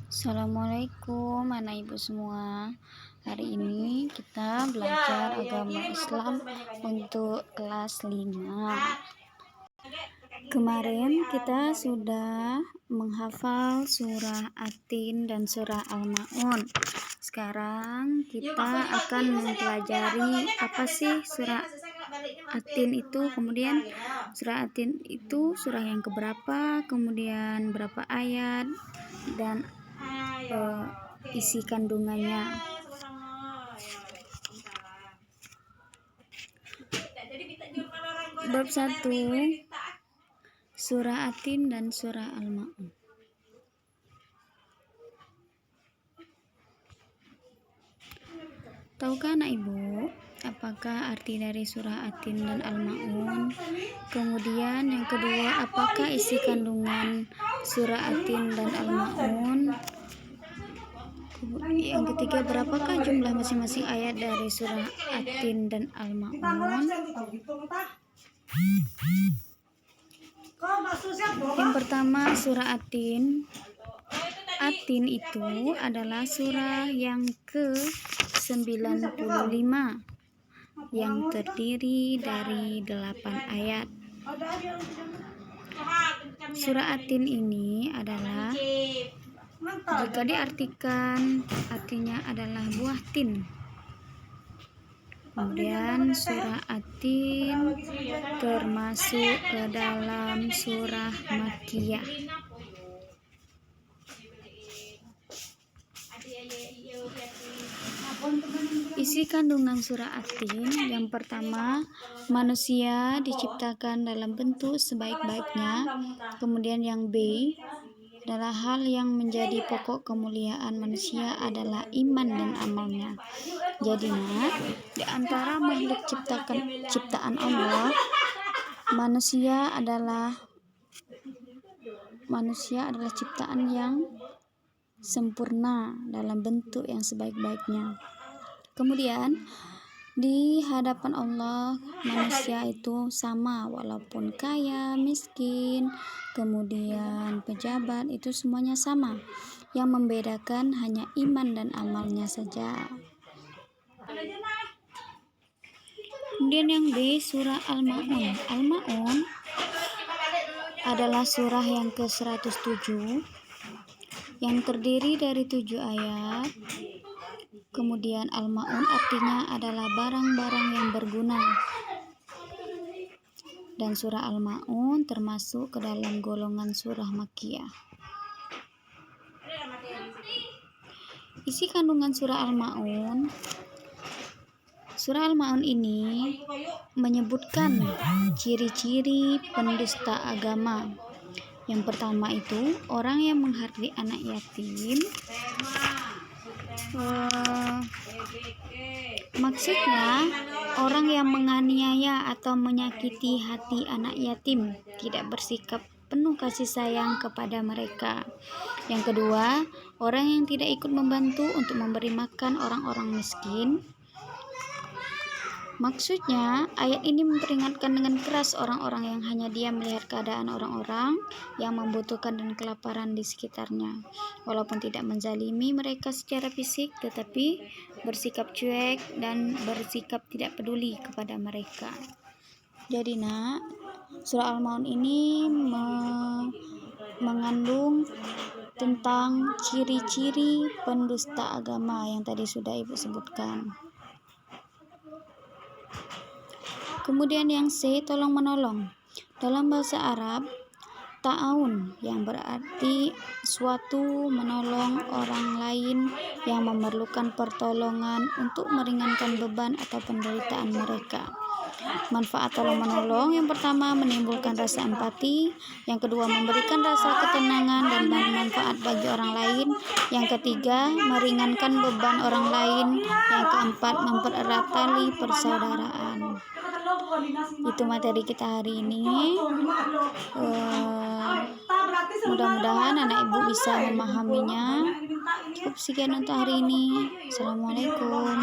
Assalamualaikum anak ibu semua. Hari ini kita belajar agama Islam untuk kelas 5. Kemarin kita sudah menghafal surah At-Tin dan surah Al-Ma'un. Sekarang kita akan mempelajari apa sih surah At-Tin itu, kemudian surah At-Tin itu surah yang keberapa, kemudian berapa ayat, dan isi kandungannya. Bab 1, surah At-Tin dan surah Al-Ma'un. Tahukah anak ibu apakah arti dari surah At-Tin dan Al-Ma'un? Kemudian yang kedua, apakah isi kandungan surah At-Tin dan Al-Ma'un? Yang ketiga, berapakah jumlah masing-masing ayat dari surah At-Tin dan Al-Ma'un? Yang pertama, surah At-Tin. At-Tin itu adalah surah yang ke-95 yang terdiri dari 8 ayat. Surah At-Tin ini adalah, jika diartikan, artinya adalah buah tin. Kemudian surah At-Tin termasuk ke dalam surah Makkiyah. Isi kandungan surah At-Tin, yang pertama, manusia diciptakan dalam bentuk sebaik-baiknya. Kemudian yang B adalah hal yang menjadi pokok kemuliaan manusia adalah iman dan amalnya. Jadi di antara makhluk ciptaan Allah, manusia adalah ciptaan yang sempurna dalam bentuk yang sebaik-baiknya. Kemudian di hadapan Allah, manusia itu sama, walaupun kaya, miskin, kemudian pejabat, itu semuanya sama. Yang membedakan hanya iman dan amalnya saja. Kemudian yang B, surah Al-Ma'un. Al-Ma'un adalah surah yang ke-107 yang terdiri dari 7 ayat. Kemudian Al-Ma'un artinya adalah barang-barang yang berguna. Dan surah Al-Ma'un termasuk ke dalam golongan surah Makkiyah. Isi kandungan surah Al-Ma'un. Surah Al-Ma'un ini menyebutkan ciri-ciri pendusta agama. Yang pertama itu orang yang menghardik anak yatim. Maksudnya orang yang menganiaya atau menyakiti hati anak yatim, tidak bersikap penuh kasih sayang kepada mereka. Yang kedua, orang yang tidak ikut membantu untuk memberi makan orang-orang miskin. Maksudnya, ayat ini memperingatkan dengan keras orang-orang yang hanya diam melihat keadaan orang-orang yang membutuhkan dan kelaparan di sekitarnya. Walaupun tidak menzalimi mereka secara fisik, tetapi bersikap cuek dan bersikap tidak peduli kepada mereka. Jadi surah Al-Ma'un ini mengandung tentang ciri-ciri pendusta agama yang tadi sudah ibu sebutkan. Kemudian yang C, tolong menolong. Dalam bahasa Arab, ta'awun yang berarti suatu menolong orang lain yang memerlukan pertolongan untuk meringankan beban atau penderitaan mereka. Manfaat tolong menolong yang pertama menimbulkan rasa empati, yang kedua memberikan rasa ketenangan dan manfaat bagi orang lain, yang ketiga meringankan beban orang lain, yang keempat mempererat tali persaudaraan. Itu materi kita hari ini. Mudah-mudahan anak ibu bisa memahaminya. Cukup sekian untuk hari ini. Assalamualaikum.